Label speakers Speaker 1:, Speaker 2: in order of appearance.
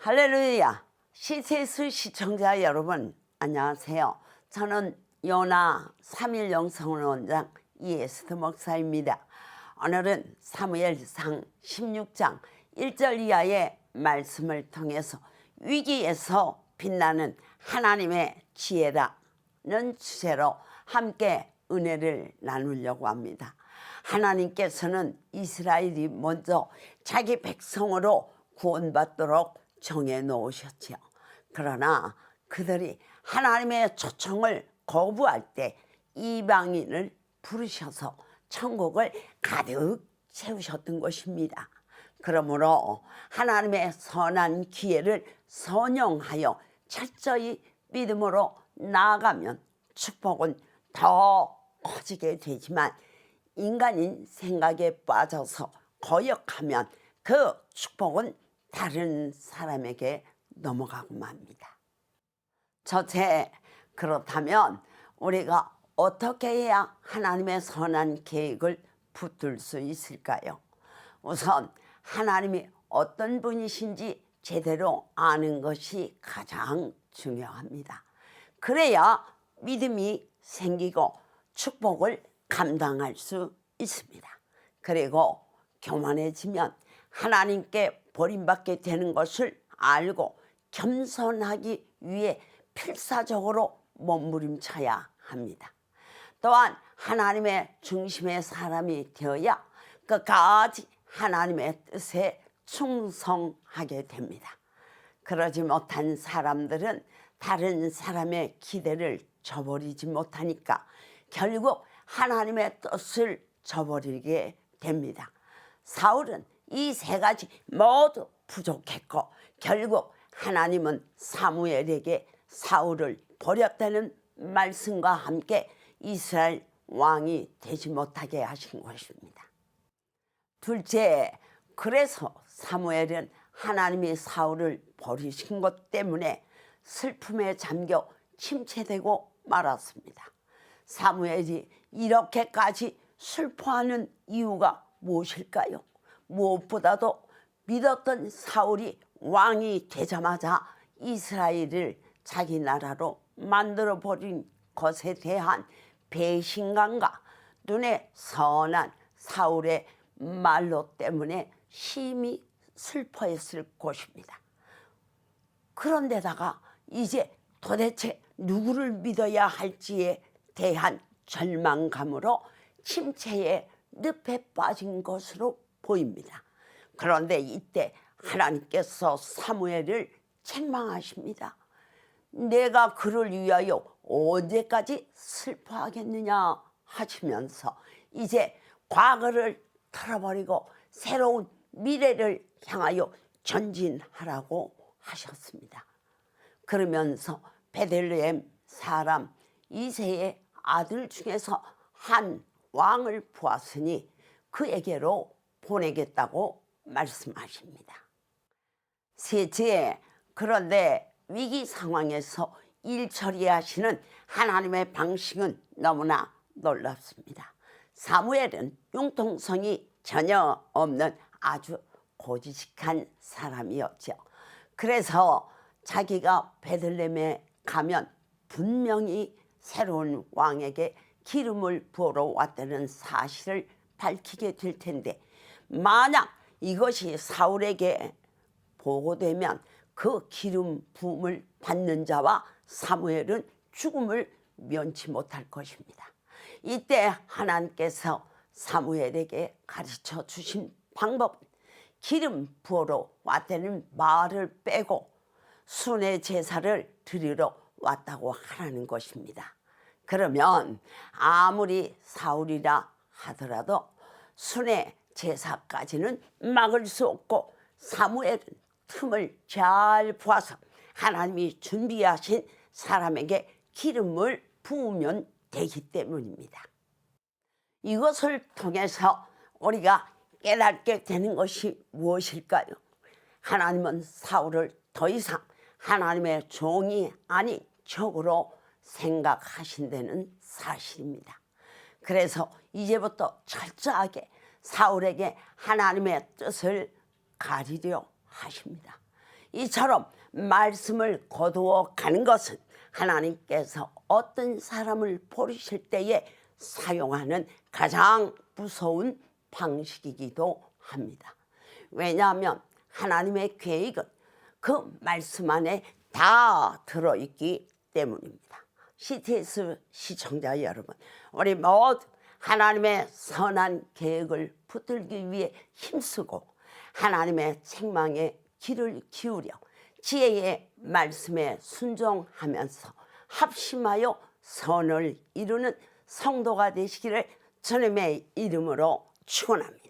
Speaker 1: 할렐루야! CTS 시청자 여러분 안녕하세요. 저는 요나 3일 영성원 원장 이에스더 목사입니다. 오늘은 사무엘상 16장 1절 이하의 말씀을 통해서 위기에서 빛나는 하나님의 지혜라는 주제로 함께 은혜를 나누려고 합니다. 하나님께서는 이스라엘이 먼저 자기 백성으로 구원받도록 정해 놓으셨지요. 그러나 그들이 하나님의 초청을 거부할 때 이방인을 부르셔서 천국을 가득 채우셨던 것입니다. 그러므로 하나님의 선한 기회를 선용하여 철저히 믿음으로 나아가면 축복은 더 커지게 되지만 인간인 생각에 빠져서 거역하면 그 축복은 다른 사람에게 넘어가고 맙니다. 첫째, 그렇다면 우리가 어떻게 해야 하나님의 선한 계획을 붙들 수 있을까요? 우선 하나님이 어떤 분이신지 제대로 아는 것이 가장 중요합니다. 그래야 믿음이 생기고 축복을 감당할 수 있습니다. 그리고 교만해지면 하나님께 버림받게 되는 것을 알고 겸손하기 위해 필사적으로 몸부림쳐야 합니다. 또한 하나님의 중심의 사람이 되어야 끝까지 하나님의 뜻에 충성하게 됩니다. 그러지 못한 사람들은 다른 사람의 기대를 저버리지 못하니까 결국 하나님의 뜻을 저버리게 됩니다. 사울은 이 세 가지 모두 부족했고 결국 하나님은 사무엘에게 사울을 버렸다는 말씀과 함께 이스라엘 왕이 되지 못하게 하신 것입니다. 둘째, 그래서 사무엘은 하나님이 사울을 버리신 것 때문에 슬픔에 잠겨 침체되고 말았습니다. 사무엘이 이렇게까지 슬퍼하는 이유가 무엇일까요? 무엇보다도 믿었던 사울이 왕이 되자마자 이스라엘을 자기 나라로 만들어버린 것에 대한 배신감과 눈에 선한 사울의 말로 때문에 심히 슬퍼했을 것입니다. 그런데다가 이제 도대체 누구를 믿어야 할지에 대한 절망감으로 침체의 늪에 빠진 것으로 보입니다. 그런데 이때 하나님께서 사무엘을 책망하십니다. 내가 그를 위하여 언제까지 슬퍼하겠느냐 하시면서 이제 과거를 털어버리고 새로운 미래를 향하여 전진하라고 하셨습니다. 그러면서 베들레헴 사람 이새의 아들 중에서 한 왕을 보았으니 그에게로 보내겠다고 말씀하십니다. 셋째, 그런데 위기 상황에서 일 처리하시는 하나님의 방식은 너무나 놀랍습니다. 사무엘은 융통성이 전혀 없는 아주 고지식한 사람이었죠. 그래서 자기가 베들레헴에 가면 분명히 새로운 왕에게 기름을 부으러 왔다는 사실을 밝히게 될 텐데 만약 이것이 사울에게 보고되면 그 기름 부음을 받는 자와 사무엘은 죽음을 면치 못할 것입니다. 이때 하나님께서 사무엘에게 가르쳐 주신 방법은 기름 부으러 왔다는 말을 빼고 순회 제사를 드리러 왔다고 하라는 것입니다. 그러면 아무리 사울이라 하더라도 순회 제사까지는 막을 수 없고 사무엘은 틈을 잘 보아서 하나님이 준비하신 사람에게 기름을 부으면 되기 때문입니다. 이것을 통해서 우리가 깨닫게 되는 것이 무엇일까요? 하나님은 사울을 더 이상 하나님의 종이 아닌 적으로 생각하신다는 사실입니다. 그래서 이제부터 철저하게 사울에게 하나님의 뜻을 가리려 하십니다. 이처럼 말씀을 거두어 가는 것은 하나님께서 어떤 사람을 부르실 때에 사용하는 가장 무서운 방식이기도 합니다. 왜냐하면 하나님의 계획은 그 말씀 안에 다 들어있기 때문입니다. CTS 시청자 여러분, 우리 모두 하나님의 선한 계획을 붙들기 위해 힘쓰고 하나님의 책망에 귀를 기울여 지혜의 말씀에 순종하면서 합심하여 선을 이루는 성도가 되시기를 주님의 이름으로 축원합니다.